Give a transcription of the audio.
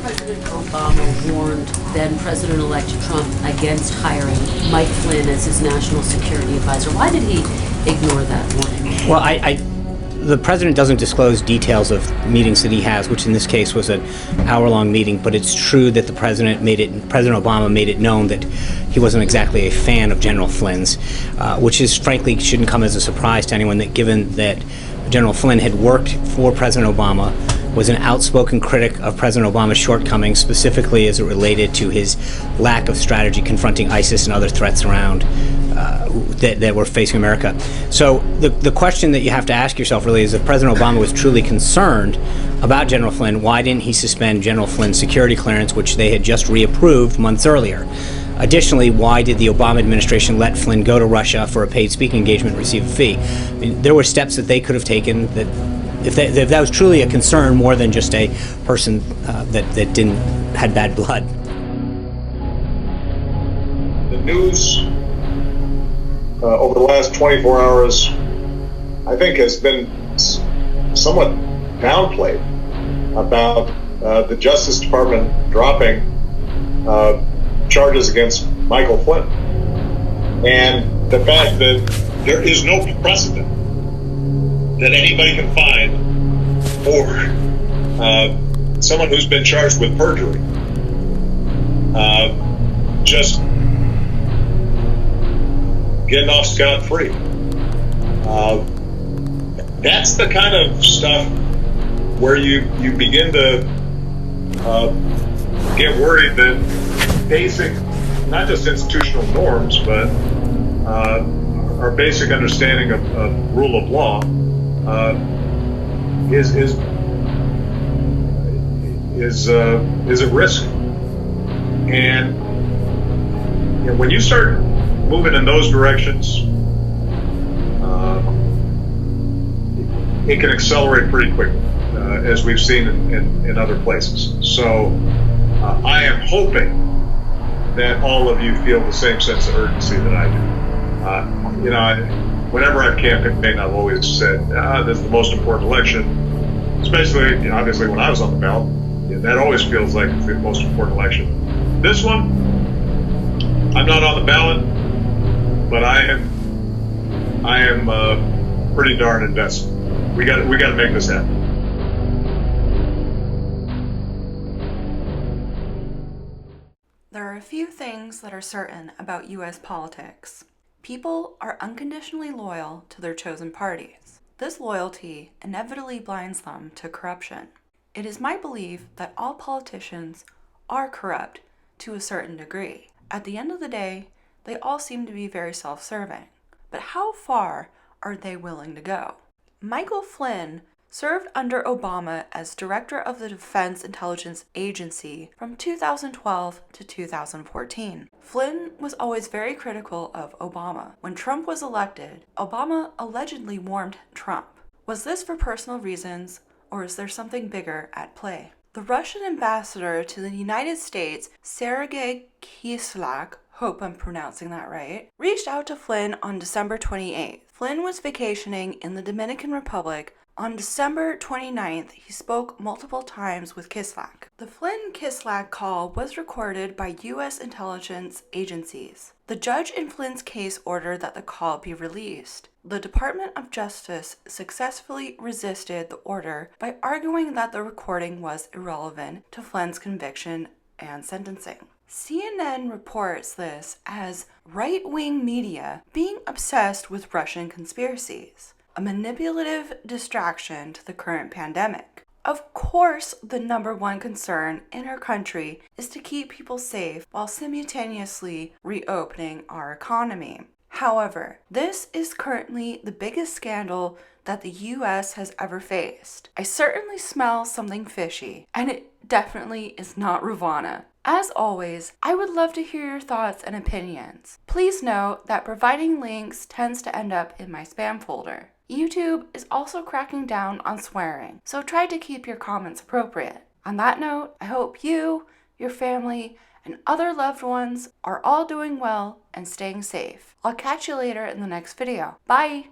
President Obama warned then President-elect Trump against hiring Mike Flynn as his national security advisor. Why did he ignore that warning? Well, the president doesn't disclose details of meetings that he has, which in this case was an hour-long meeting, but it's true that President Obama made it known that he wasn't exactly a fan of General Flynn's, which is frankly shouldn't come as a surprise to anyone, that given that General Flynn had worked for President Obama, was an outspoken critic of President Obama's shortcomings, specifically as it related to his lack of strategy confronting ISIS and other threats around that were facing America. So the question that you have to ask yourself really is, if President Obama was truly concerned about General Flynn, why didn't he suspend General Flynn's security clearance, which they had just reapproved months earlier? Additionally, why did the Obama administration let Flynn go to Russia for a paid speaking engagement and receive a fee? I mean, there were steps that they could have taken that, if that was truly a concern, more than just a person that had bad blood. The news over the last 24 hours, I think, has been somewhat downplayed about the Justice Department dropping charges against Michael Flynn, and the fact that there is no precedent that anybody can find for someone who's been charged with perjury just getting off scot-free. That's the kind of stuff where you begin to get worried that basic, not just institutional norms, but our basic understanding of rule of law is at risk. And when you start moving in those directions, it can accelerate pretty quickly, as we've seen in other places. So I am hoping that all of you feel the same sense of urgency that I do. Whenever I've campaigned, I've always said, this is the most important election, especially, obviously, when I was on the ballot. That always feels like it's the most important election. This one, I'm not on the ballot, but I am pretty darn invested. We got to make this happen. There are a few things that are certain about U.S. politics. People are unconditionally loyal to their chosen parties. This loyalty inevitably blinds them to corruption. It is my belief that all politicians are corrupt to a certain degree. At the end of the day, they all seem to be very self-serving. But how far are they willing to go? Michael Flynn served under Obama as director of the Defense Intelligence Agency from 2012 to 2014. Flynn was always very critical of Obama. When Trump was elected, Obama allegedly warned Trump. Was this for personal reasons, or is there something bigger at play? The Russian ambassador to the United States, Sergei Kislyak, hope I'm pronouncing that right, reached out to Flynn on December 28th. Flynn was vacationing in the Dominican Republic. On December 29th, he spoke multiple times with Kislyak. The Flynn-Kislyak call was recorded by U.S. intelligence agencies. The judge in Flynn's case ordered that the call be released. The Department of Justice successfully resisted the order by arguing that the recording was irrelevant to Flynn's conviction and sentencing. CNN reports this as right-wing media being obsessed with Russian conspiracies, a manipulative distraction to the current pandemic. Of course, the number one concern in our country is to keep people safe while simultaneously reopening our economy. However, this is currently the biggest scandal that the US has ever faced. I certainly smell something fishy, and it definitely is not Ravana. As always, I would love to hear your thoughts and opinions. Please note that providing links tends to end up in my spam folder. YouTube is also cracking down on swearing, so try to keep your comments appropriate. On that note, I hope you, your family, and other loved ones are all doing well and staying safe. I'll catch you later in the next video. Bye!